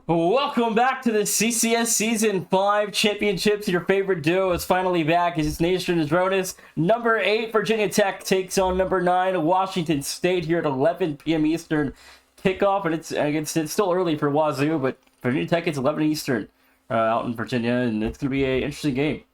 Welcome back to the CCS Season 5 Championships. Your favorite duo is finally back. It's Nation and Dronis. Number 8, Virginia Tech takes on number 9, Washington State here at 11 p.m. Eastern kickoff. And it's still early for Wazoo, but Virginia Tech is 11 Eastern out in Virginia, and it's going to be an interesting game.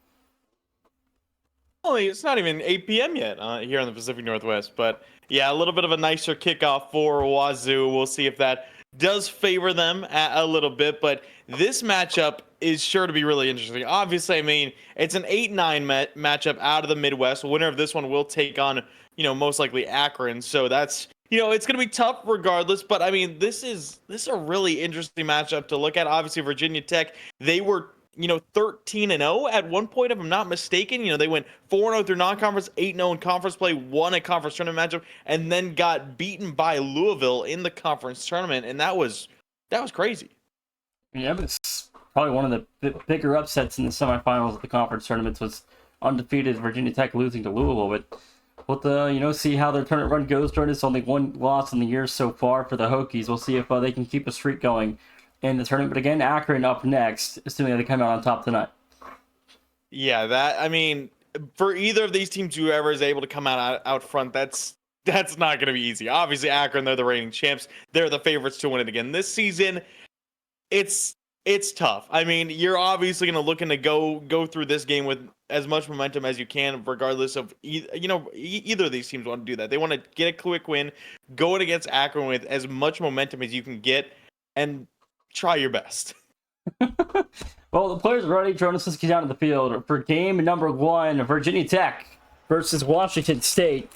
It's not even 8 p.m. yet here in the Pacific Northwest, but yeah, a little bit of a nicer kickoff for Wazoo. We'll see if that does favor them a little bit, but this matchup is sure to be really interesting. Obviously, I mean, it's an 8-9 matchup out of the Midwest. The winner of this one will take on, most likely Akron. So that's, it's going to be tough regardless, but I mean, this is a really interesting matchup to look at. Obviously, Virginia Tech, they were 13-0 at one point, if I'm not mistaken. They went 4-0 through non-conference, 8-0 in conference play, won a conference tournament matchup, and then got beaten by Louisville in the conference tournament, and that was crazy. Yeah, but it's probably one of the bigger upsets in the semifinals of the conference tournaments was undefeated Virginia Tech losing to Louisville. But we'll see how their tournament run goes. It's only one loss in the year so far for the Hokies. We'll see if they can keep a streak going in the tournament. But again, Akron up next, assuming they come out on top tonight. Yeah, for either of these teams, whoever is able to come out front, that's not going to be easy. Obviously, Akron, they're the reigning champs. They're the favorites to win it again this season. It's tough. I mean, you're obviously going to looking to go through this game with as much momentum as you can, regardless of either of these teams want to do that. They want to get a quick win, go in against Akron with as much momentum as you can get, and try your best. Well, the players are ready. Jonas, let's get down to the field for game number 1, Virginia Tech versus Washington State.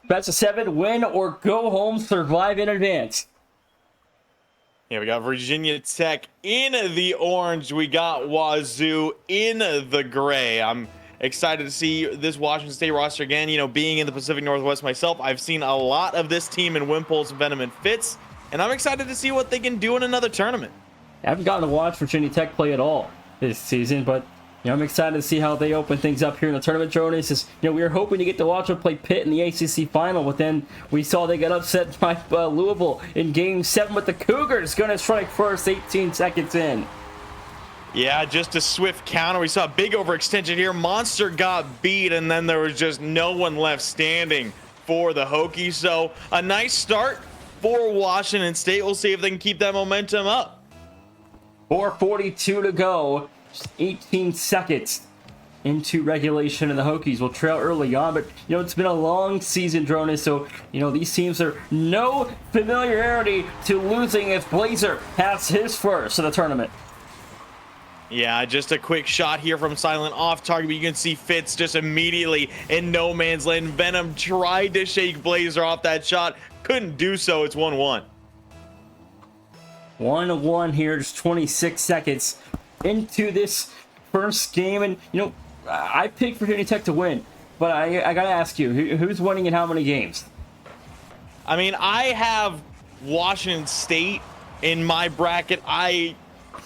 Best of 7, win or go home, survive in advance. Yeah, we got Virginia Tech in the orange. We got Wazoo in the gray. I'm excited to see this Washington State roster again. Being in the Pacific Northwest myself, I've seen a lot of this team in Wimples, Venom, and Fitz, and I'm excited to see what they can do in another tournament. I haven't gotten to watch Virginia Tech play at all this season, but I'm excited to see how they open things up here in the tournament. Jonas, we were hoping to get to watch them play Pitt in the ACC final, but then we saw they got upset by Louisville in Game 7 with the Cougars going to strike first 18 seconds in. Yeah, just a swift counter. We saw a big overextension here. Monster got beat, and then there was just no one left standing for the Hokies. So a nice start for Washington State. We'll see if they can keep that momentum up. 4:42 to go. Just 18 seconds into regulation, and the Hokies will trail early on. But, it's been a long season, Dronis, so, these teams are no familiarity to losing if Blazer has his first of the tournament. Yeah, just a quick shot here from Silent off target, but you can see Fitz just immediately in no man's land. Venom tried to shake Blazer off that shot, couldn't do so. It's 1-1. 1-1 here, just 26 seconds into this first game. And, I picked Virginia Tech to win, but I got to ask you, who's winning in how many games? I mean, I have Washington State in my bracket. I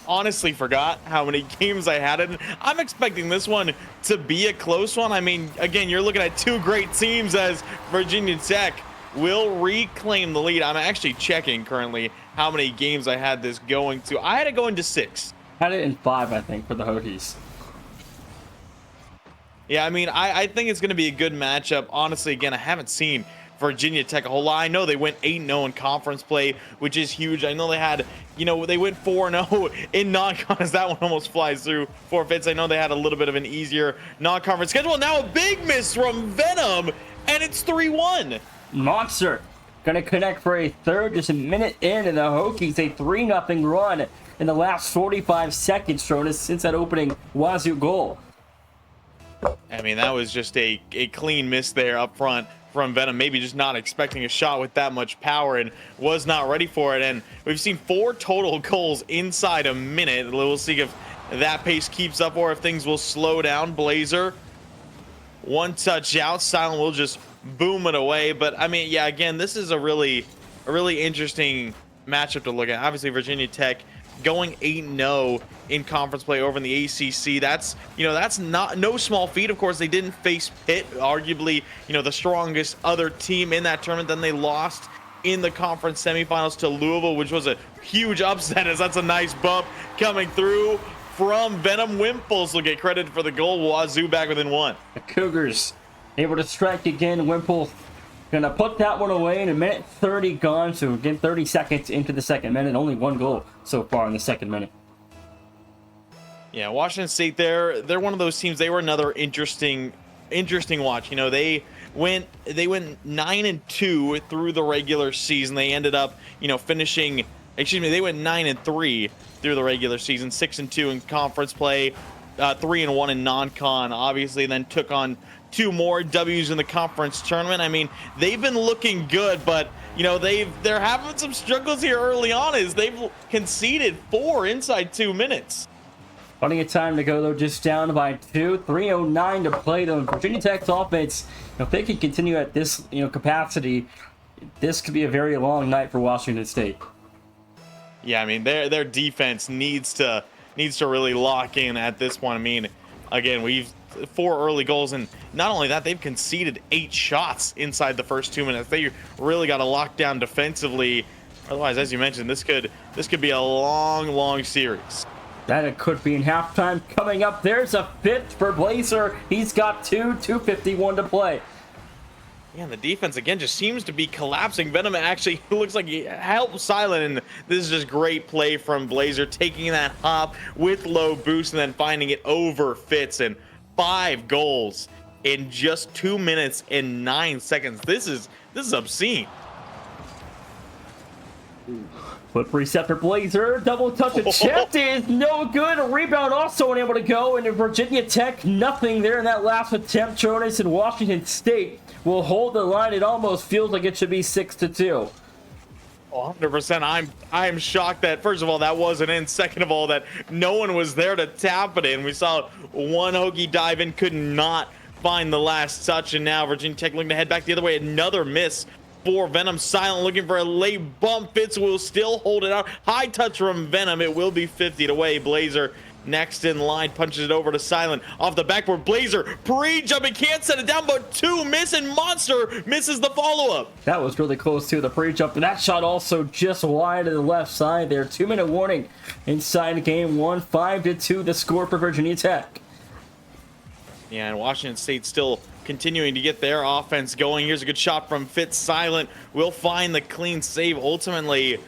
honestly forgot how many games I had it. I'm expecting this one to be a close one. I mean, again, you're looking at two great teams as Virginia Tech will reclaim the lead. I'm actually checking currently how many games I had this going to. I had it going to 6. Had it in 5, I think, for the Hokies. Yeah, I mean, I think it's going to be a good matchup. Honestly, again, I haven't seen Virginia Tech a whole lot. I know they went 8-0 in conference play, which is huge. I know they had, they went 4-0 in non-conference. That one almost flies through forfeits. I know they had a little bit of an easier non-conference schedule. Now a big miss from Venom, and it's 3-1. Monster gonna connect for a third, just a minute in, and the Hokies a 3-0 run in the last 45 seconds, Jonas, since that opening Wazoo goal. I mean, that was just a clean miss there up front from Venom, maybe just not expecting a shot with that much power and was not ready for it. And we've seen 4 total goals inside a minute. We'll see if that pace keeps up or if things will slow down. Blazer, one touch out. Silent will just boom it away. But I mean, yeah, again, this is a really interesting matchup to look at. Obviously, Virginia Tech going 8-0 in conference play over in the ACC. That's not no small feat. Of course, they didn't face Pitt, arguably the strongest other team in that tournament. Then they lost in the conference semifinals to Louisville, which was a huge upset, as that's a nice bump coming through from Venom. Wimples will get credit for the goal. Wazoo back within one. The Cougars able to strike again. Wimple gonna put that one away in a minute 30 gone. So again, 30 seconds into the second minute. Only one goal so far in the second minute. Yeah, Washington State, they're one of those teams. They were another interesting watch. You know, they went 9-2 through the regular season. They ended up, you know, finishing. Excuse me, they went 9-3 through the regular season, 6-2 in conference play, 3-1 in non-con. Obviously, then took on 2 more W's in the conference tournament. I mean, they've been looking good, but you know they're having some struggles here early on as they've conceded 4 inside 2 minutes. Plenty of time to go, though, just down by 2. 3:09 to play, though. Virginia Tech's offense, you know, if they can continue at this, you know, capacity, this could be a very long night for Washington State. Yeah, I mean, their defense needs to really lock in at this point. I mean, again, we've 4 early goals, and not only that, they've conceded 8 shots inside the first 2 minutes. They really got to lock down defensively. Otherwise, as you mentioned, this could be a long series. That it could be in halftime. Coming up, there's a fit for Blazer. He's got 2:51 to play. Yeah, the defense again just seems to be collapsing. Venom actually looks like he helped Silent, and this is just great play from Blazer, taking that hop with low boost and then finding it over Fitz, and 5 goals in just 2 minutes and 9 seconds. This is obscene. Foot receptor Blazer, double touch attempt is no good. A rebound also unable to go into Virginia Tech. Nothing there in that last attempt. Jonas and Washington State will hold the line. It almost feels like it should be 6-2. 100%. I'm shocked that, first of all, that wasn't in. Second of all, that no one was there to tap it in. We saw one Hokie dive in, could not find the last touch, and now Virginia Tech looking to head back the other way. Another miss for Venom. Silent looking for a late bump. Fitz will still hold it out. High touch from Venom. It will be 50 away. Blazer next in line, punches it over to Silent. Off the backboard, Blazer pre-jumping, can't set it down, but 2 miss, and Monster misses the follow-up. That was really close to the pre-jump, and that shot also just wide to the left side there. 2-minute warning inside game 1. 5-2 the score for Virginia Tech. Yeah, and Washington State still continuing to get their offense going. Here's a good shot from Fitz. Silent will find the clean save. Ultimately,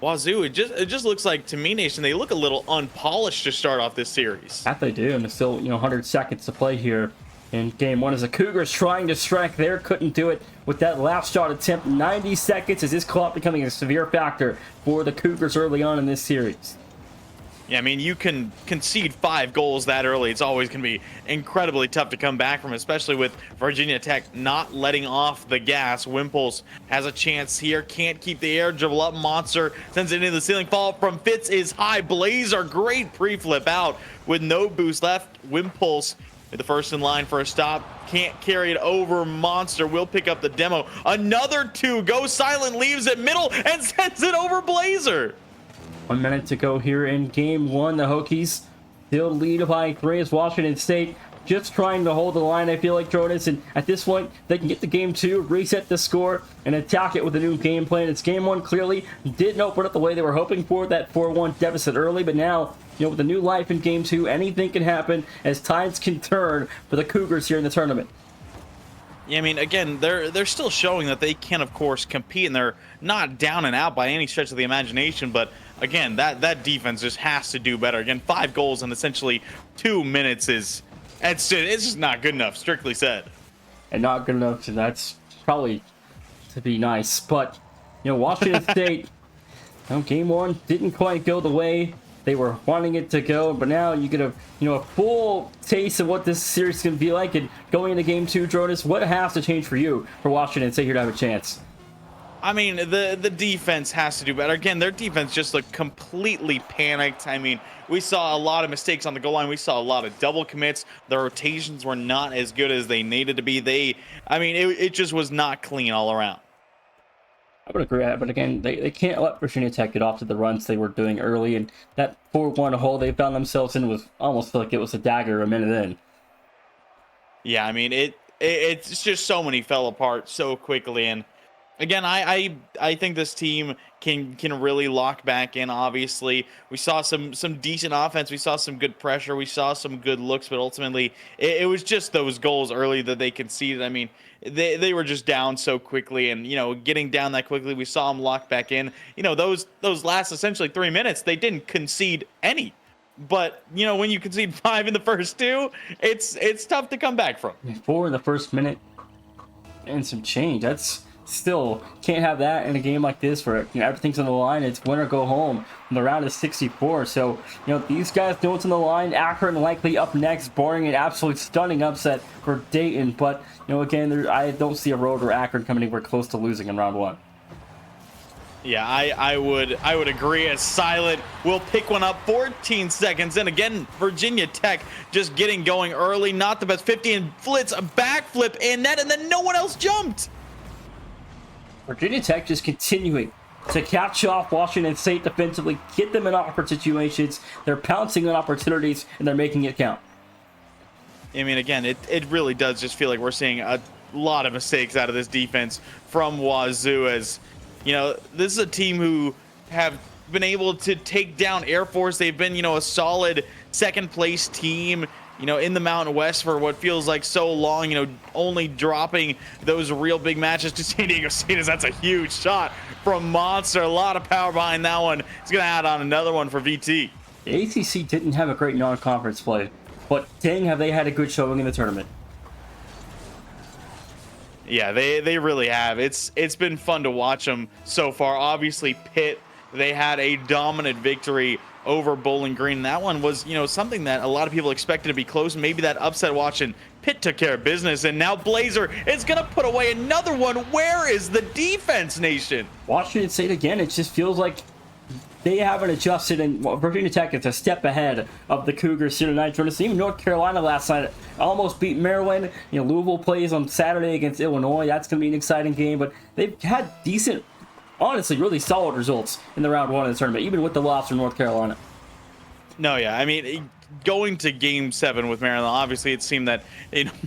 Wazoo, it just looks like, to me, Nation, they look a little unpolished to start off this series. That they do, and it's still, 100 seconds to play here in game 1 as the Cougars trying to strike there. Couldn't do it with that last shot attempt. 90 seconds as this clock becoming a severe factor for the Cougars early on in this series. Yeah, I mean, you can concede 5 goals that early. It's always going to be incredibly tough to come back from, especially with Virginia Tech not letting off the gas. Wimples has a chance here. Can't keep the air dribble up. Monster sends it into the ceiling. Fall from Fitz is high. Blazer, great pre-flip out with no boost left. Wimples, the first in line for a stop. Can't carry it over. Monster will pick up the demo. Another 2. Goes Silent, leaves it middle, and sends it over Blazer. 1 minute to go here in game 1. The Hokies still lead by 3 as Washington State just trying to hold the line, I feel like, Jonas. And at this point, they can get to game 2, reset the score, and attack it with a new game plan. It's game 1 clearly didn't open up the way they were hoping for, that 4-1 deficit early. But now, with the new life in game 2, anything can happen as tides can turn for the Cougars here in the tournament. Yeah, I mean, again, they're still showing that they can, of course, compete, and they're not down and out by any stretch of the imagination. But again, that defense just has to do better. Again, 5 goals in essentially 2 minutes it's just not good enough, strictly said. And not good enough, so that's probably to be nice. But Washington State, game 1 didn't quite go the way they were wanting it to go, but now you get a full taste of what this series can be like. And going into game 2, Jonas, what has to change for you for Washington State here to have a chance? I mean, the defense has to do better. Again, their defense just looked completely panicked. I mean, we saw a lot of mistakes on the goal line. We saw a lot of double commits. The rotations were not as good as they needed to be. It just was not clean all around. I would agree, but again, they can't let Virginia Tech get off to the runs they were doing early, and that 4-1 hole they found themselves in was almost like it was a dagger a minute in. Yeah, I mean, it's just so many fell apart so quickly, and again, I think this team can really lock back in. Obviously, we saw some decent offense, we saw some good pressure, we saw some good looks, but ultimately it was just those goals early that they conceded. I mean, they were just down so quickly, and getting down that quickly, we saw them lock back in. Those last essentially 3 minutes, they didn't concede any. But when you concede 5 in the first 2, it's tough to come back from. 4 in the first minute and some change. That's still can't have that in a game like this where everything's on the line. It's win or go home. And the round is 64. So these guys know what's on the line. Akron likely up next, barring an absolute stunning upset for Dayton. But again, I don't see a road where Akron coming anywhere close to losing in round 1. Yeah, I would agree. As Silent will pick one up 14 seconds. And again, Virginia Tech just getting going early. Not the best. 50 and Flitz, a backflip in net, and then no one else jumped. Virginia Tech just continuing to catch off Washington State defensively, get them in awkward situations. They're pouncing on opportunities, and they're making it count. I mean, again, it really does just feel like we're seeing a lot of mistakes out of this defense from Wazoo, as this is a team who have been able to take down Air Force. They've been, a solid second place team, in the Mountain West for what feels like so long, only dropping those real big matches to San Diego State. That's a huge shot from Monster. A lot of power behind that one. He's going to add on another one for VT. The ACC didn't have a great non-conference play, but dang, have they had a good showing in the tournament. Yeah, they really have. It's been fun to watch them so far. Obviously, Pitt, they had a dominant victory over Bowling Green. That one was, something that a lot of people expected to be close. Maybe that upset watching Pitt took care of business, and now Blazer is going to put away another one. Where is the defense, Nation? Washington State again, it just feels like they haven't adjusted, and Virginia Tech is a step ahead of the Cougars here tonight. Even North Carolina last night almost beat Maryland. Louisville plays on Saturday against Illinois. That's going to be an exciting game, but they've had decent, honestly, really solid results in the round 1 of the tournament, even with the loss from North Carolina. No, yeah, I mean, going to Game 7 with Maryland, obviously it seemed that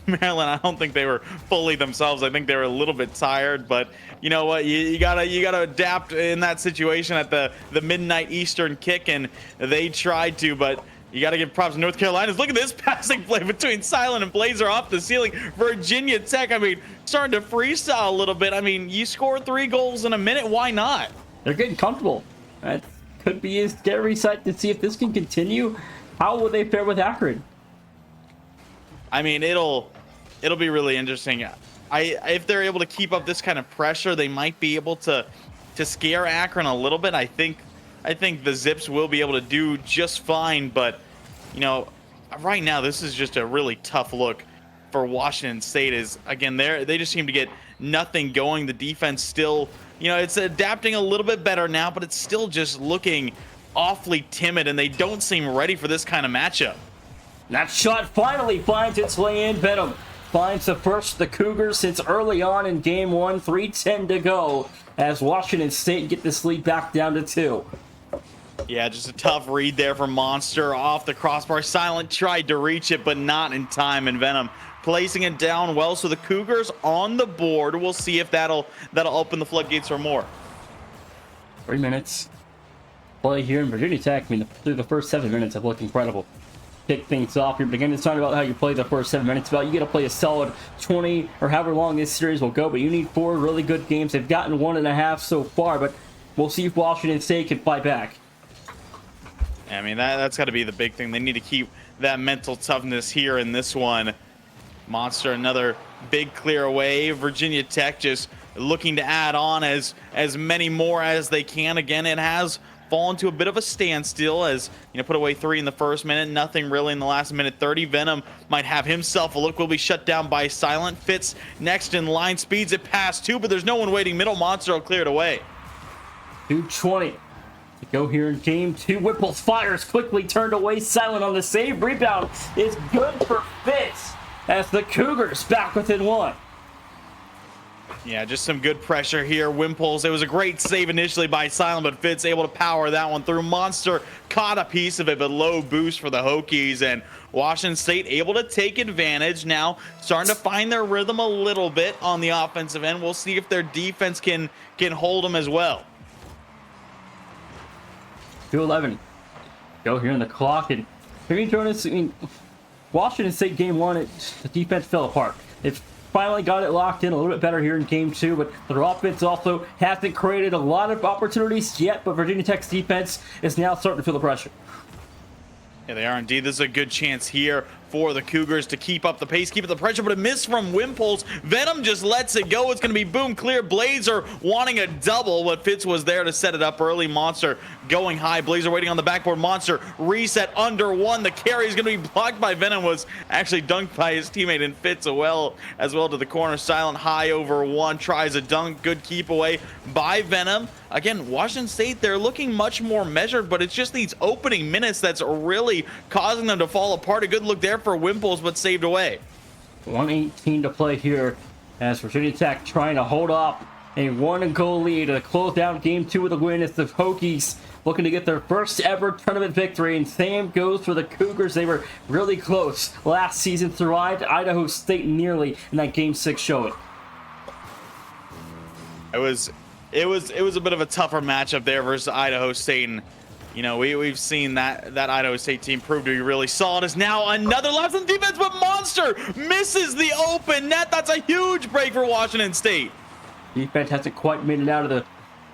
Maryland, I don't think they were fully themselves. I think they were a little bit tired, but you know what? You gotta adapt in that situation at the midnight Eastern kick, and they tried to, but you got to give props to North Carolina's. Look at this passing play between Silent and Blazer off the ceiling. Virginia Tech, I mean, starting to freestyle a little bit. I mean, you score 3 goals in a minute. Why not? They're getting comfortable. That could be a scary sight to see if this can continue. How will they fare with Akron? I mean, it'll be really interesting. If they're able to keep up this kind of pressure, they might be able to scare Akron a little bit. I think the Zips will be able to do just fine, but right now this is just a really tough look for Washington State. Is again, they just seem to get nothing going. The defense still, it's adapting a little bit better now, but it's still just looking awfully timid, and they don't seem ready for this kind of matchup. That shot finally finds its way in. Benham finds the first the Cougars since early on in Game 1. 3:10 to go as Washington State get this lead back down to 2. Yeah, just a tough read there from Monster off the crossbar. Silent tried to reach it, but not in time, and Venom placing it down well. So the Cougars on the board. We'll see if that'll open the floodgates for more. 3 minutes play here in Virginia Tech. I mean, through the first 7 minutes have looked incredible. Kick things off here, but again, it's not about how you play the first 7 minutes. It's about you got to play a solid 20 or however long this series will go, but you need 4 really good games. They've gotten 1.5 so far, but we'll see if Washington State can fight back. I mean, that's got to be the big thing. They need to keep that mental toughness here in this one. Monster, another big clear away. Virginia Tech just looking to add on as many more as they can. Again, it has fallen to a bit of a standstill as, put away 3 in the first minute. Nothing really in the last minute 30. Venom might have himself a look. Will be shut down by Silent. Fitz next in line. Speeds it past 2, but there's no one waiting. Middle. Monster will clear it away. 2:20 to go here in Game 2. Whipple's fires quickly turned away. Silent on the save. Rebound is good for Fitz as the Cougars back within 1. Yeah, just some good pressure here. Wimples, it was a great save initially by Silent, but Fitz able to power that one through. Monster caught a piece of it, but low boost for the Hokies, and Washington State able to take advantage. Now starting to find their rhythm a little bit on the offensive end. We'll see if their defense can hold them as well. 2:11. Go here in the clock, and Jonas, I mean, Washington State game one, the defense fell apart. They've finally got it locked in a little bit better here in game two, but their offense also hasn't created a lot of opportunities yet, but Virginia Tech's defense is now starting to feel the pressure. Yeah, they are indeed. This is a good chance here for the Cougars to keep up the pace, keep up the pressure, but a miss from Wimples. Venom just lets it go. It's going to be boom, clear. Blazer wanting a double, but Fitz was there to set it up early. Monster going high. Blazer waiting on the backboard. Monster reset under one. The carry is going to be blocked by Venom. Was actually dunked by his teammate and Fitz as well to the corner. Silent high over one. Tries a dunk. Good keep away by Venom. Again, Washington State, they're looking much more measured, but it's just these opening minutes that's really causing them to fall apart. A good look there for Wimples, but saved away. 1:18 to play here as Virginia Tech trying to hold up a 1-goal lead to close down game two with a win. It's the Hokies looking to get their first ever tournament victory, and same goes for the Cougars. They were really close last season, survived Idaho State nearly in that game 6 showing. It was a bit of a tougher matchup there versus Idaho State, and you know we've seen that Idaho State team prove to be really solid. Is now another lapse in defense, but Monster misses the open net. That's a huge break for Washington State. Defense hasn't quite made it out of the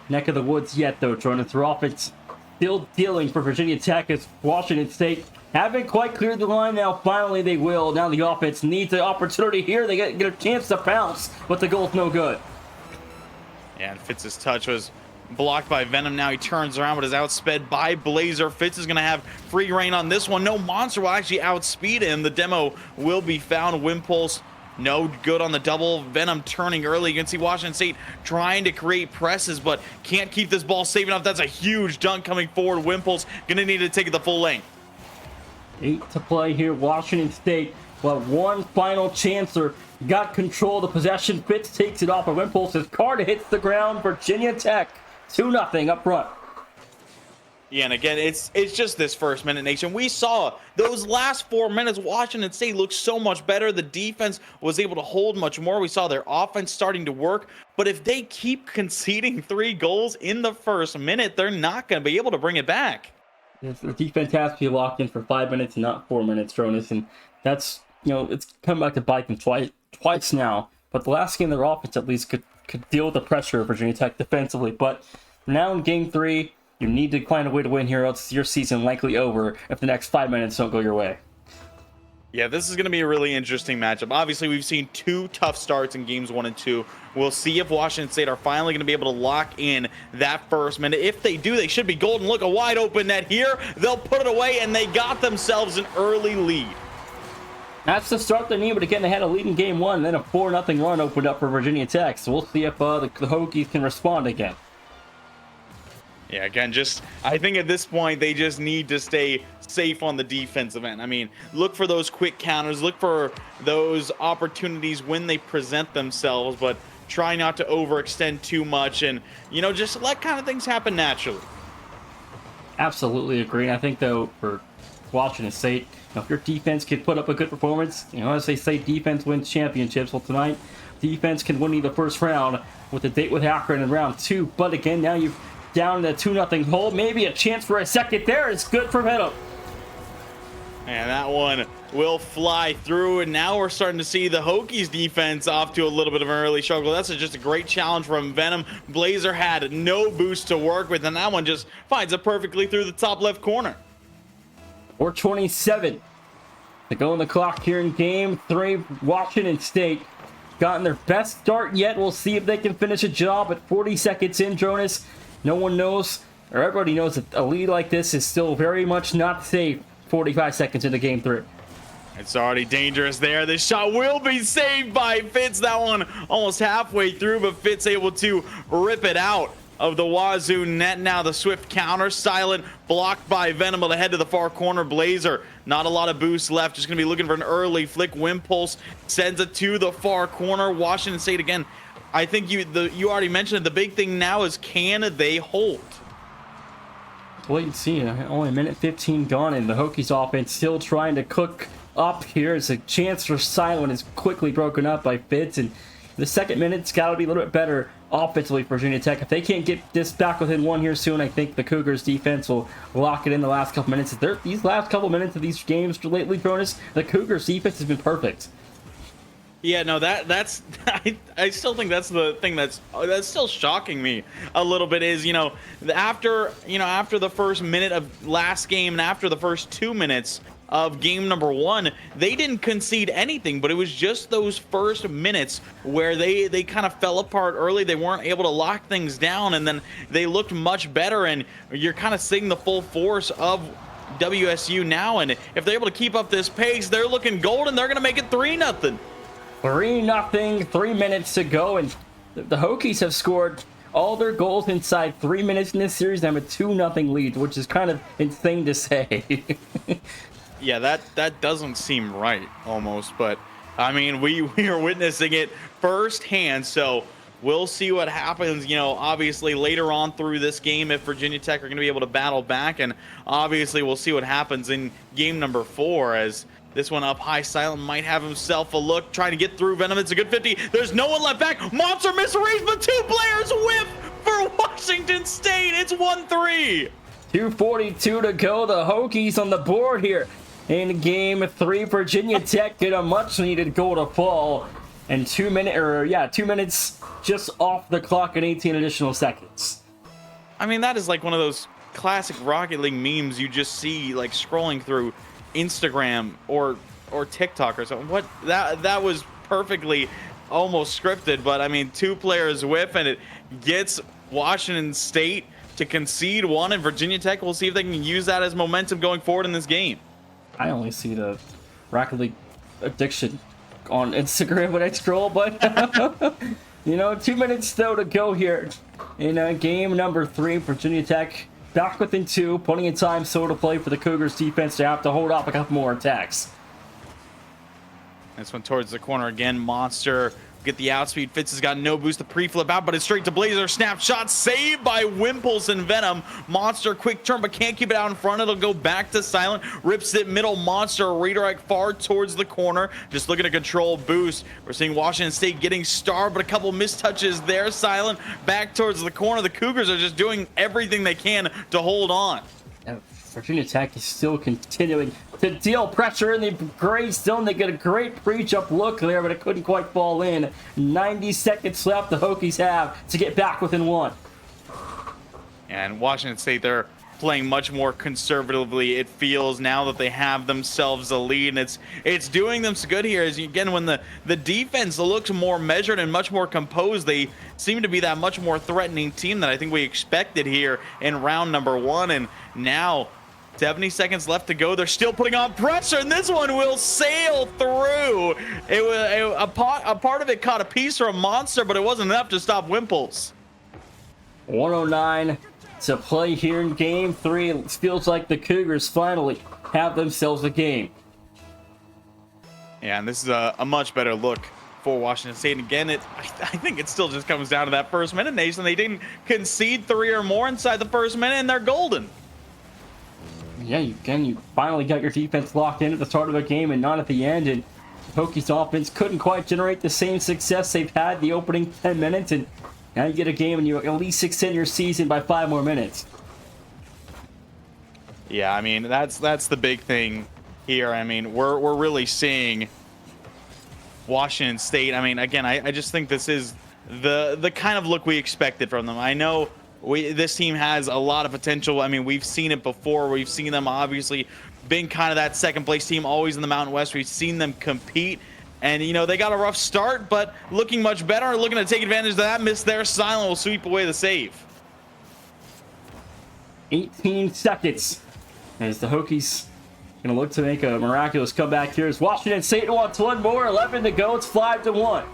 neck of the woods yet, though, Jordan. Their offense still dealing for Virginia Tech as Washington State haven't quite cleared the line. Now finally they will. Now the offense needs an opportunity here. They get a chance to bounce, but the goal's no good. Yeah, and Fitz's touch was blocked by Venom. Now he turns around, but is outsped by Blazer. Fitz is going to have free reign on this one. No, Monster will actually outspeed him. The demo will be found. Wimpulse, no good on the double. Venom turning early. You can see Washington State trying to create presses, but can't keep this ball safe enough. That's a huge dunk coming forward. Wimpulse going to need to take it the full length. 8 to play here. Washington State, well, one final chancer. Got control of the possession. Fitz takes it off of Wimpulse's card. Hits the ground. Virginia Tech 2-0 up front. Yeah, and again, it's just this first minute, Nation. We saw those last 4 minutes, Washington State looked so much better. The defense was able to hold much more. We saw their offense starting to work. But if they keep conceding 3 goals in the first minute, they're not going to be able to bring it back. The defense has to be locked in for 5 minutes, not 4 minutes, Jonas. And that's, it's come back to bite them twice now. But the last game, their offense at least could deal with the pressure of Virginia Tech defensively. But now in game 3, you need to find a way to win here, else your season likely over if the next 5 minutes don't go your way. Yeah, this is going to be a really interesting matchup. Obviously, we've seen 2 tough starts in games 1 and 2. We'll see if Washington State are finally going to be able to lock in that first minute. If they do, they should be golden. Look, a wide open net here. They'll put it away, and they got themselves an early lead. That's the start they need, but again, they had a lead in game 1, then a 4-0 run opened up for Virginia Tech. So we'll see if the Hokies can respond again. Yeah, again, I think at this point, they just need to stay safe on the defensive end. I mean, look for those quick counters, look for those opportunities when they present themselves, but try not to overextend too much and, just let kind of things happen naturally. Absolutely agree. And I think, though, for Washington State, if your defense can put up a good performance, as they say, defense wins championships. Well, tonight, defense can win you the first round with a date with Akron in round 2. But again, now you've down the 2-0 hole. Maybe a chance for a second there is good for Venom. And that one will fly through. And now we're starting to see the Hokies defense off to a little bit of an early struggle. That's just a great challenge from Venom. Blazer had no boost to work with, and that one just finds it perfectly through the top left corner. 4:27 to go on the clock here in game 3. Washington State gotten their best start yet. We'll see if they can finish a job at 40 seconds in, Jonas. No one knows, or everybody knows, that a lead like this is still very much not safe 45 seconds into game 3. It's already dangerous there. This shot will be saved by Fitz. That one almost halfway through, but Fitz able to rip it out. of the Wazoo net. Now the swift counter, Silent blocked by Venom to head to the far corner. Blazer, not a lot of boost left, just gonna be looking for an early flick. Wimpulse sends it to the far corner. Washington State again, I think you already mentioned it. The big thing now is, can they hold? Wait and see. Only a minute 15 gone, and the Hokies offense still trying to cook up here. It's a chance for Silent, is quickly broken up by Fitz, and the second minute's got to be a little bit better offensively for Virginia Tech. If they can't get this back within one here soon, I think the Cougars defense will lock it in the last couple minutes. These last couple minutes of these games lately, Cronus, the Cougars defense has been perfect. Yeah, no, that's I still think that's the thing that's still shocking me a little bit is, after the first minute of last game and after the first 2 minutes of game number 1, they didn't concede anything, but it was just those first minutes where they kind of fell apart early. They weren't able to lock things down, and then they looked much better, and you're kind of seeing the full force of WSU now, and if they're able to keep up this pace, they're looking golden. They're going to make it 3-0. 3-0, 3 minutes to go, and the Hokies have scored all their goals inside 3 minutes in this series. They have a 2-0 lead, which is kind of insane to say. Yeah, that doesn't seem right almost, but I mean, we are witnessing it firsthand, so we'll see what happens, obviously later on through this game if Virginia Tech are going to be able to battle back, and obviously we'll see what happens in game number 4 as this one up high. Silent might have himself a look, trying to get through Venom. It's a good 50. There's no one left back. Monster misreads, but 2 players whip for Washington State. It's 1-3. 2:42 to go. The Hokies on the board here. In game 3, Virginia Tech get a much-needed goal to fall, and 2 minutes just off the clock and 18 additional seconds. I mean, that is like one of those classic Rocket League memes you just see like scrolling through Instagram or TikTok or something. What that was perfectly almost scripted, but I mean, 2 players whiff, and it gets Washington State to concede 1, and Virginia Tech will see if they can use that as momentum going forward in this game. I only see the Rocket League addiction on Instagram when I scroll, but 2 minutes though to go here in game number 3. Virginia Tech back within 2, plenty of time so to play for the Cougars defense to have to hold off a couple more attacks. This one towards the corner again. Monster get the outspeed. Fitz has got no boost to pre-flip out, but it's straight to Blazer. Snapshot saved by Wimpulse and Venom. Monster quick turn, but can't keep it out in front. It'll go back to Silent. Rips it middle. Monster redirect far towards the corner. Just looking to control boost. We're seeing Washington State getting starved, but a couple mistouches there. Silent back towards the corner. The Cougars are just doing everything they can to hold on. Virginia Tech is still continuing to deal pressure in the gray zone. They get a great pre-jump look there, but it couldn't quite fall in. 90 seconds left the Hokies have to get back within 1. And Washington State, they're playing much more conservatively, it feels, now that they have themselves a lead, and it's doing them so good here. As again, when the defense looks more measured and much more composed, they seem to be that much more threatening team that I think we expected here in round number 1. And now 70 seconds left to go. They're still putting on pressure, and this one will sail through. It was a part of it caught a piece from Monster, but it wasn't enough to stop Wimpulse. 109 to play here in game 3. It feels like the Cougars finally have themselves a game. Yeah, and this is a much better look for Washington State. And again, I think it still just comes down to that first minute, Nation. They didn't concede 3 or more inside the first minute, and they're golden. Yeah, you finally got your defense locked in at the start of a game and not at the end. And Hokies offense couldn't quite generate the same success they've had the opening 10 minutes. And now you get a game and you at least extend your season by 5 more minutes. Yeah, I mean, that's the big thing here. I mean, we're really seeing Washington State. I mean, again, I just think this is the kind of look we expected from them. I know this team has a lot of potential. I mean, we've seen it before. We've seen them obviously being kind of that second place team always in the Mountain West. We've seen them compete, and they got a rough start, but looking much better, looking to take advantage of that. Miss there. Silent will sweep away the save. 18 seconds as the Hokies gonna look to make a miraculous comeback here. As Washington State wants one more. 11 to go. It's 5-1.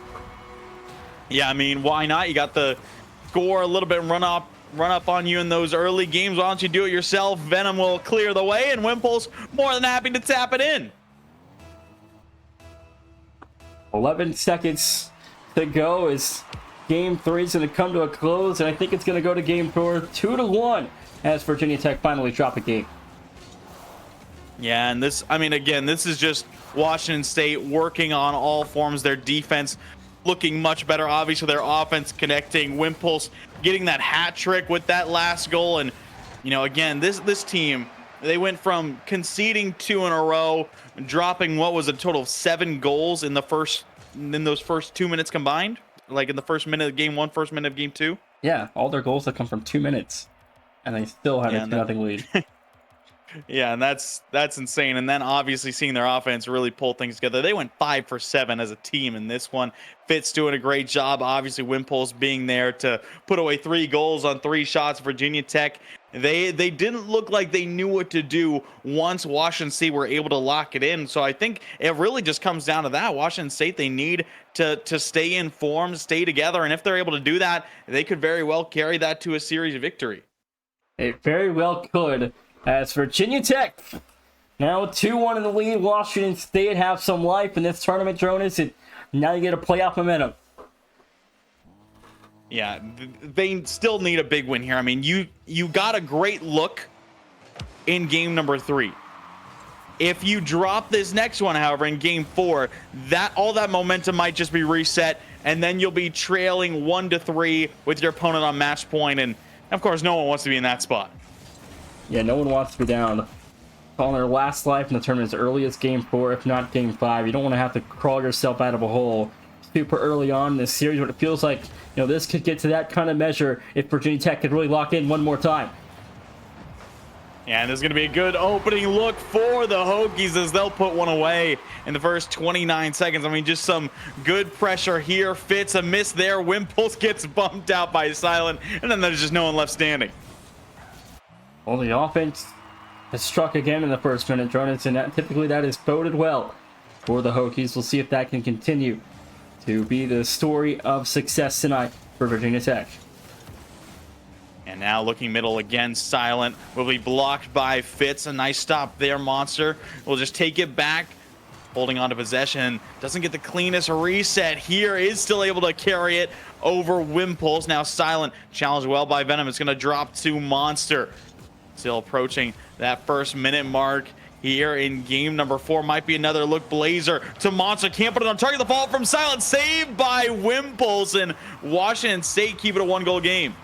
Yeah, I mean, why not? You got the score a little bit run up run up on you in those early games. Why don't you do it yourself? Venom will clear the way, and Wimple's more than happy to tap it in. 11 seconds to go as game 3 is going to come to a close, and I think it's going to go to game 4, 2-1, as Virginia Tech finally drop a game. Yeah, and this, I mean, again, this is just Washington State working on all forms. Their defense looking much better. Obviously, their offense connecting. Wimple's getting that hat trick with that last goal. And, you know, again, this team, they went from conceding 2 in a row, dropping what was a total of 7 goals in those first 2 minutes combined, like in the first minute of game 1, first minute of game 2. Yeah, all their goals have come from 2 minutes, and they still have a 2-0 lead. Yeah, and that's insane. And then obviously seeing their offense really pull things together. They went 5 for 7 as a team in this one. Fitz doing a great job. Obviously, Wimple's being there to put away 3 goals on 3 shots. Virginia Tech, they didn't look like they knew what to do once Washington State were able to lock it in. So I think it really just comes down to that. Washington State, they need to stay in form, stay together, and if they're able to do that, they could very well carry that to a series victory. It very well could. As Virginia Tech, now 2-1 in the lead. Washington State have some life in this tournament, Jonas, and now you get a playoff momentum. Yeah, they still need a big win here. I mean, you got a great look in game number 3. If you drop this next one, however, in game 4, all that momentum might just be reset, and then you'll be trailing 1-3 with your opponent on match point, and of course, no one wants to be in that spot. Yeah, no one wants to be down on their last life in the tournament as early as game 4, if not game 5. You don't want to have to crawl yourself out of a hole super early on in this series, but it feels like, you know, this could get to that kind of measure if Virginia Tech could really lock in one more time. Yeah, and there's going to be a good opening look for the Hokies as they'll put one away in the first 29 seconds. I mean, just some good pressure here. Fitz, a miss there. Wimples gets bumped out by Silent, and then there's just no one left standing. Well, the offense has struck again in the first minute, Jonas, and typically that is boded well for the Hokies. We'll see if that can continue to be the story of success tonight for Virginia Tech. And now looking middle again, Silent will be blocked by Fitz. A nice stop there, Monster. We'll just take it back, holding on to possession. Doesn't get the cleanest reset here. Is still able to carry it over Wimples. Now Silent, challenged well by Venom. It's going to drop to Monster. Still approaching that first minute mark here in game number 4. Might be another look. Blazer to Monster. Can't put it on target. The fall from Silent. Saved by Wimples. And Washington State keep it a 1-goal game.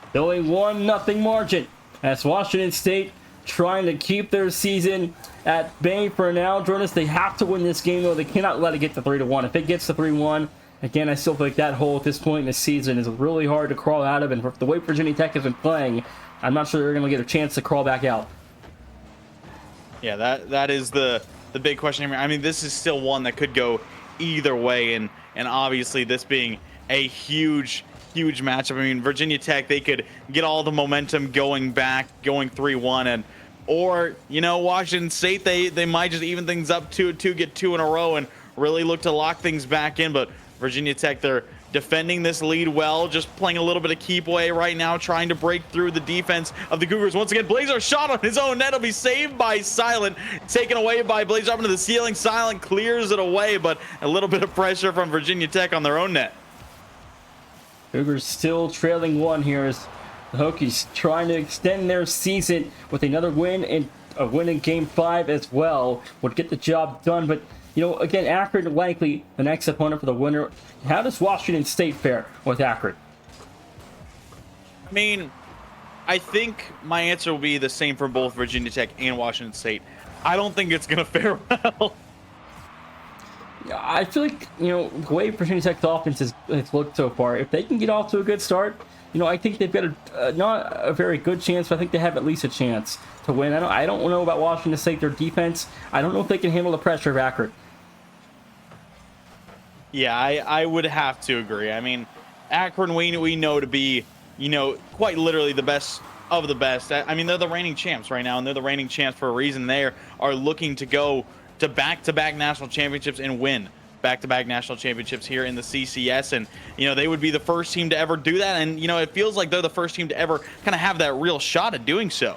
Still a 1-0 margin. That's Washington State trying to keep their season at bay for now. Jonas, they have to win this game, though. They cannot let it get to 3-1. If it gets to 3-1, again, I still feel like that hole at this point in the season is really hard to crawl out of. And the way Virginia Tech has been playing, I'm not sure they're going to get a chance to crawl back out. Yeah, that is the big question here. I mean, this is still one that could go either way, and obviously this being a huge matchup. I mean, Virginia Tech, they could get all the momentum going back, going 3-1, or you know, Washington State, they might just even things up 2-2, get 2 in a row, and really look to lock things back in. But Virginia Tech, they're defending this lead well, just playing a little bit of keep away right now, trying to break through the defense of the Cougars. Once again, Blazer shot on his own net. It'll be saved by Silent, taken away by Blazer up into the ceiling. Silent clears it away, but a little bit of pressure from Virginia Tech on their own net. Cougars still trailing 1 here as the Hokies trying to extend their season with another win, and a win in game 5 as well would get the job done. But you know, again, Akron likely the next opponent for the winner. How does Washington State fare with Akron? I mean, I think my answer will be the same for both Virginia Tech and Washington State. I don't think it's going to fare well. I feel like, you know, the way Virginia Tech's offense has looked so far, if they can get off to a good start, you know, I think they've got not a very good chance, but I think they have at least a chance to win. I don't know about Washington State, their defense. I don't know if they can handle the pressure of Akron. Yeah, I would have to agree. I mean, Akron, we know to be, you know, quite literally the best of the best. I mean, they're the reigning champs right now, and they're the reigning champs for a reason. They are looking to go to back-to-back national championships and win back-to-back national championships here in the CCS, and they would be the first team to ever do that, and it feels like they're the first team to ever kind of have that real shot at doing so.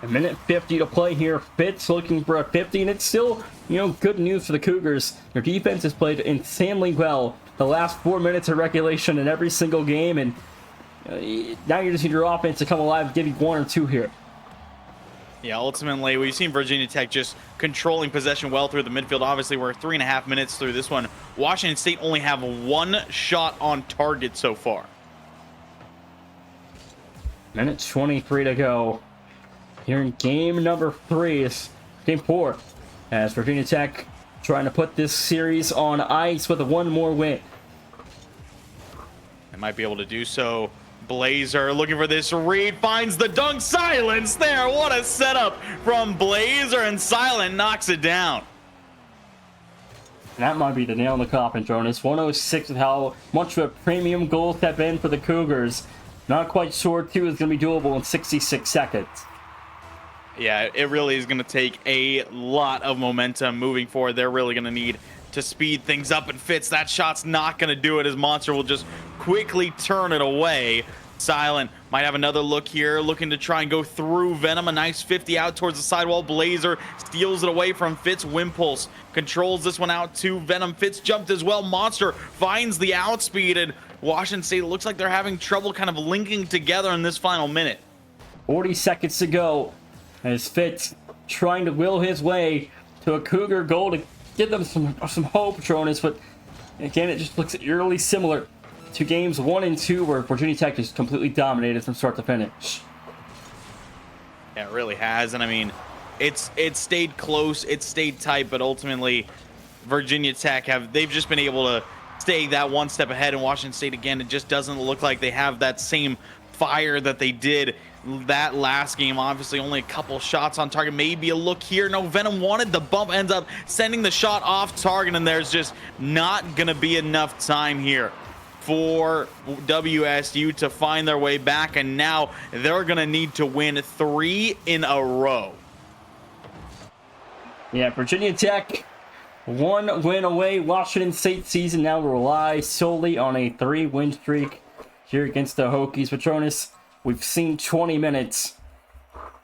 A minute 50 to play here. Fitz looking for a 50, and it's still, good news for the Cougars. Their defense has played insanely well the last 4 minutes of regulation in every single game, and now you just need your offense to come alive and give you 1 or 2 here. Yeah, ultimately, we've seen Virginia Tech just controlling possession well through the midfield. Obviously, we're 3.5 minutes through this one. Washington State only have 1 shot on target so far. Minute 23 to go. Here in game number 3 is game 4. As Virginia Tech trying to put this series on ice with a 1 more win. They might be able to do so. Blazer looking for this read, finds the dunk, silence there. What a setup from Blazer, and Silent knocks it down. And that might be the nail in the coffin, Jonas. 106 is how much of a premium goal have been for the Cougars. Not quite sure 2 is going to be doable in 66 seconds. Yeah, it really is going to take a lot of momentum moving forward. They're really going to need to speed things up, and Fitz, that shot's not going to do it, as Monster will just quickly turn it away. Silent might have another look here, looking to try and go through Venom. A nice 50 out towards the sidewall. Blazer steals it away from Fitz. Wimpulse controls this one out to Venom. Fitz jumped as well. Monster finds the outspeed, and Washington State looks like they're having trouble kind of linking together in this final minute. 40 seconds to go as Fitz trying to will his way to a Cougar goal to give them some hope, Jonas, but again, it just looks eerily similar to games 1 and 2 where Virginia Tech just completely dominated from start to finish. Yeah, it really has, and I mean, it's stayed close, it's stayed tight, but ultimately, Virginia Tech they've just been able to stay that 1 step ahead, and Washington State, again, it just doesn't look like they have that same fire that they did that last game. Obviously, only a couple shots on target, maybe a look here. No, Venom wanted the bump, ends up sending the shot off target, and there's just not gonna be enough time here for WSU to find their way back, and now they're gonna need to win 3 in a row. Yeah, Virginia Tech 1 win away. Washington State season now relies solely on a 3-win streak here against the Hokies. Patronus, we've seen 20 minutes.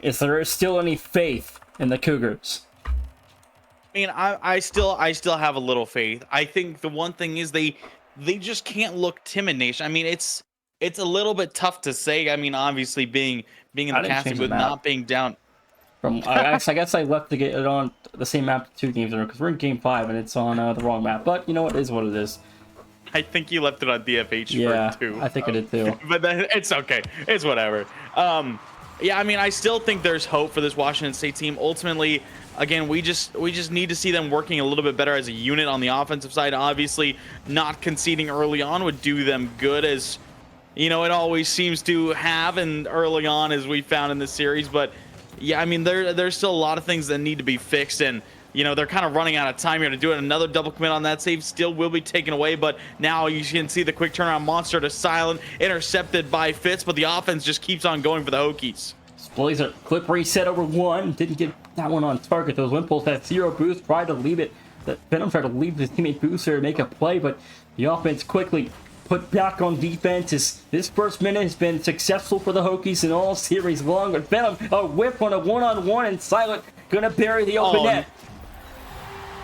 Is there still any faith in the Cougars? I mean, I still have a little faith. I think the one thing is they just can't look timid, Nation. I mean, it's a little bit tough to say. I mean, obviously being in the casting booth, not being down. I guess I left to get it on the same map 2 games in a row because we're in game 5 and it's on the wrong map. But you know what, it is what it is. I think you left it on DFH for 2. I think I did too. But it's okay. It's whatever. Yeah, I mean, I still think there's hope for this Washington State team. Ultimately, again, we just need to see them working a little bit better as a unit on the offensive side. Obviously, not conceding early on would do them good, as it always seems to have, and early on, as we found in this series. But yeah, I mean, there's still a lot of things that need to be fixed, and they're kind of running out of time here to do it. Another double commit on that save still will be taken away, but now you can see the quick turnaround. Monster to Silent, intercepted by Fitz, but the offense just keeps on going for the Hokies. Blazer clip reset over 1, didn't get that one on target. Those Wimpulse had 0 boost, tried to leave it. Venom tried to leave his teammate Booster to make a play, but the offense quickly put back on defense. This first minute has been successful for the Hokies in all series long, but Venom a whip on a 1-on-1, and Silent gonna bury the open net.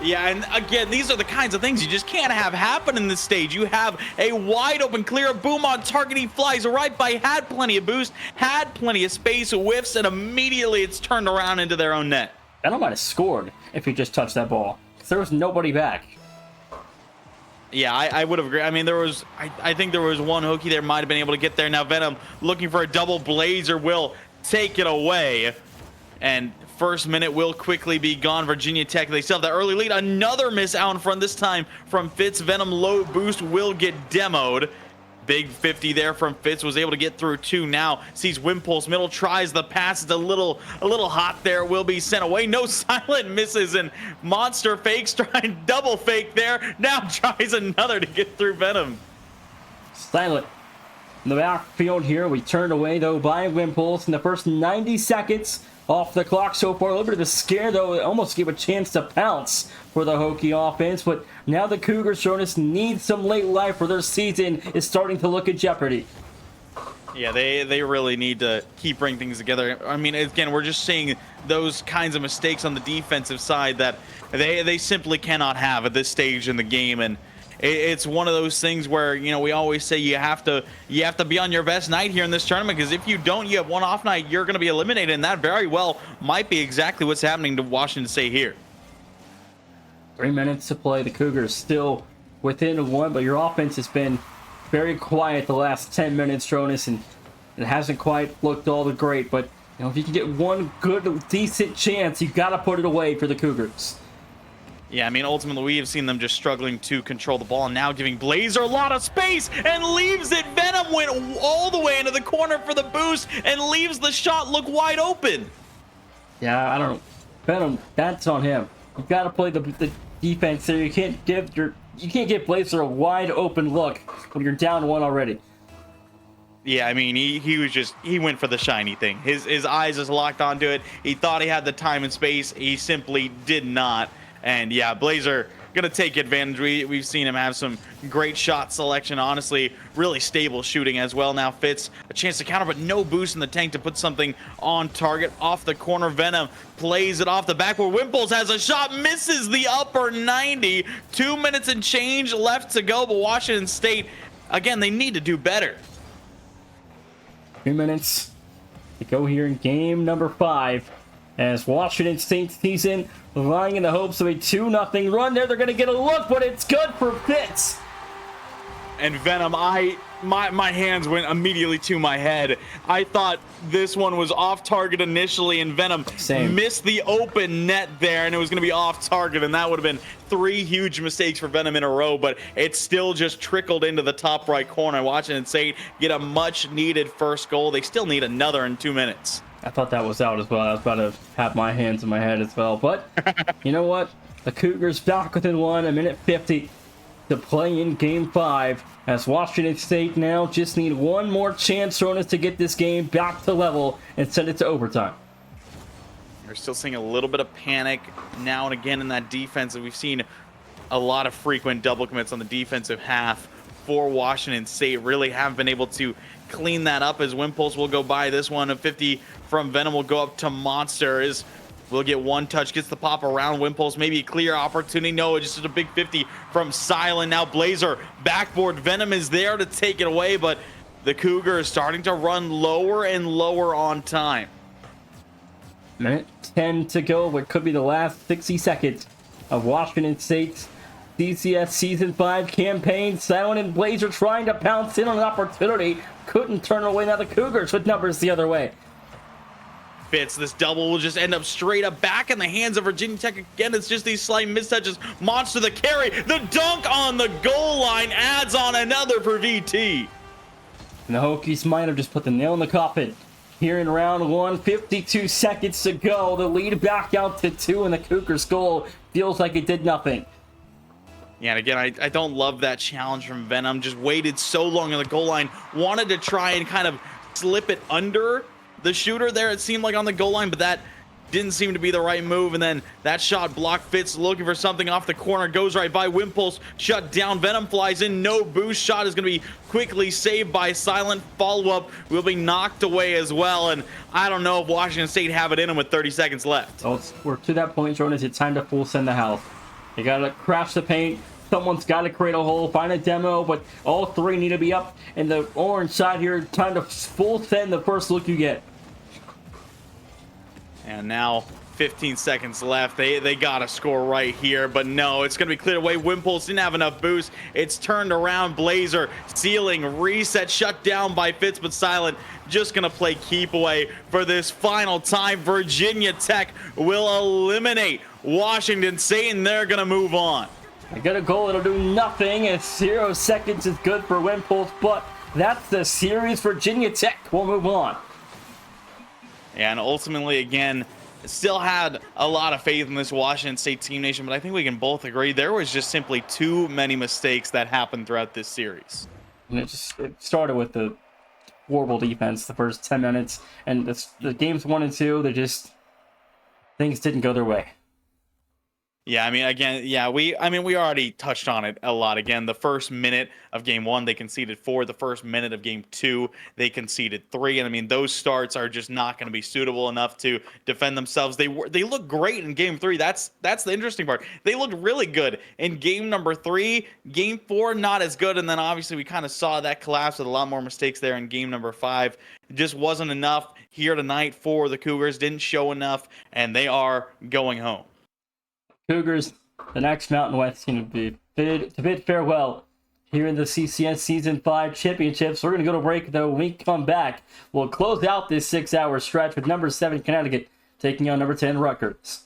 Yeah, and again, these are the kinds of things you just can't have happen in this stage. You have a wide open clear, boom on target, he flies right by, had plenty of boost, had plenty of space, whiffs, and immediately it's turned around into their own net. Venom might have scored if he just touched that ball, because there was nobody back. Yeah, I would have agreed. I mean, I think there was one Hokie there might have been able to get there. Now Venom looking for a double. Blazer will take it away, and first minute will quickly be gone. Virginia Tech, they still have that early lead. Another miss out in front, this time from Fitz. Venom low boost will get demoed. Big 50 there from Fitz, was able to get through 2. Now sees Wimpulse middle, tries the pass. It's a little hot there, will be sent away. No, Silent misses, and Monster fakes, trying double fake there. Now tries another to get through Venom. Silent in the backfield here. We turned away though by Wimpulse in the first 90 seconds off the clock so far. A little bit of a scare, though. It almost gave a chance to pounce for the Hokie offense. But now the Cougars, Jonas, need some late life, or their season is starting to look at jeopardy. Yeah, they really need to keep bringing things together. I mean, again, we're just seeing those kinds of mistakes on the defensive side that they simply cannot have at this stage in the game. And it's one of those things where, you know, we always say you have to be on your best night here in this tournament, because if you don't, you have one off night, you're going to be eliminated, and that very well might be exactly what's happening to Washington State here. 3 minutes to play. The Cougars still within one, but your offense has been very quiet the last 10 minutes, Jonas, and it hasn't quite looked all that great. But you know, if you can get one good, decent chance, you got to put it away for the Cougars. Yeah, I mean, ultimately, we have seen them just struggling to control the ball, and now giving Blazer a lot of space and leaves it. Venom went all the way into the corner for the boost and leaves the shot look wide open. Yeah, I don't know. Venom, that's on him. You've got to play the defense there. You can't give Blazer a wide open look when you're down one already. Yeah, I mean, he went for the shiny thing. His eyes just locked onto it. He thought he had the time and space. He simply did not. And yeah, Blazer gonna take advantage. We've seen him have some great shot selection. Honestly, really stable shooting as well. Now Fitz a chance to counter, but no boost in the tank to put something on target. Off the corner, Venom plays it off the backboard. Wimples has a shot, misses the upper 90. 2 minutes and change left to go, but Washington State, again, they need to do better. 3 minutes to go here in game number 5. As Washington State season lying in the hopes of a 2-0 run there. They're going to get a look, but it's good for Fitz. And Venom, my hands went immediately to my head. I thought this one was off target initially, and Venom missed the open net there, and it was going to be off target, and that would have been 3 huge mistakes for Venom in a row, but it still just trickled into the top right corner. Washington State get a much-needed first goal. They still need another in 2 minutes. I thought that was out as well. I was about to have my hands in my head as well. But you know what? The Cougars back within one, 1:50 to play in game 5. As Washington State now just need one more chance, Jonas, to get this game back to level and send it to overtime. We're still seeing a little bit of panic now and again in that defense. We've seen a lot of frequent double commits on the defensive half for Washington State. Really haven't been able to clean that up, as Wimpulse will go by this one. A 50 from Venom will go up to Monster. We'll get one touch, gets the pop around Wimpulse, maybe a clear opportunity. No, just a big 50 from Silent. Now Blazer backboard. Venom is there to take it away, but the Cougar is starting to run lower and lower on time. 1:10 to go, what could be the last 60 seconds of Washington State's CCS Season 5 campaign. Silent and Blazer trying to pounce in on an opportunity. Couldn't turn away. Now the Cougars with numbers the other way. Fitz, this double will just end up straight up back in the hands of Virginia Tech. Again, it's just these slight mistouches. Monster the carry. The dunk on the goal line adds on another for VT. And the Hokies might have just put the nail in the coffin. Here in round 1, 52 seconds to go. The lead back out to 2, and the Cougars' goal feels like it did nothing. Yeah, and again, I don't love that challenge from Venom. Just waited so long on the goal line. Wanted to try and kind of slip it under the shooter there, it seemed like, on the goal line, but that didn't seem to be the right move. And then that shot blocked. Fitz looking for something off the corner. Goes right by. Wimpulse shut down. Venom flies in. No boost. Shot is going to be quickly saved by Silent. Follow-up will be knocked away as well. And I don't know if Washington State have it in them with 30 seconds left. Oh, we're to that point, Jonas. It's time to full send the house. You got to crash the paint. Someone's got to create a hole, find a demo, but all 3 need to be up in the orange side here. Time to full send the first look you get. And now 15 seconds left. They got to score right here, but no, it's going to be cleared away. Wimpulse didn't have enough boost. It's turned around. Blazer ceiling reset, shut down by Fitz, but Silent just going to play keep away for this final time. Virginia Tech will eliminate Washington State, and they're going to move on. I got a goal. It'll do nothing. As 0 seconds is good for Wimpulse, but that's the series. Virginia Tech will move on. And ultimately, again, still had a lot of faith in this Washington State team nation, but I think we can both agree there was just simply too many mistakes that happened throughout this series. And it started with the horrible defense the first 10 minutes, and the games 1 and 2, they just things didn't go their way. Yeah, I mean, again, we already touched on it a lot. Again, the first minute of game 1, they conceded 4. The first minute of game 2, they conceded 3. And I mean, those starts are just not going to be suitable enough to defend themselves. They look great in game 3. That's the interesting part. They looked really good in game number 3. Game 4, not as good. And then obviously we kind of saw that collapse with a lot more mistakes there in game number 5. It just wasn't enough here tonight for the Cougars. Didn't show enough, and they are going home. Cougars, the next Mountain West team to bid farewell here in the CCS Season 5 Championships. We're going to go to break, though. When we come back, we'll close out this 6-hour stretch with number 7 Connecticut taking on number 10 Rutgers.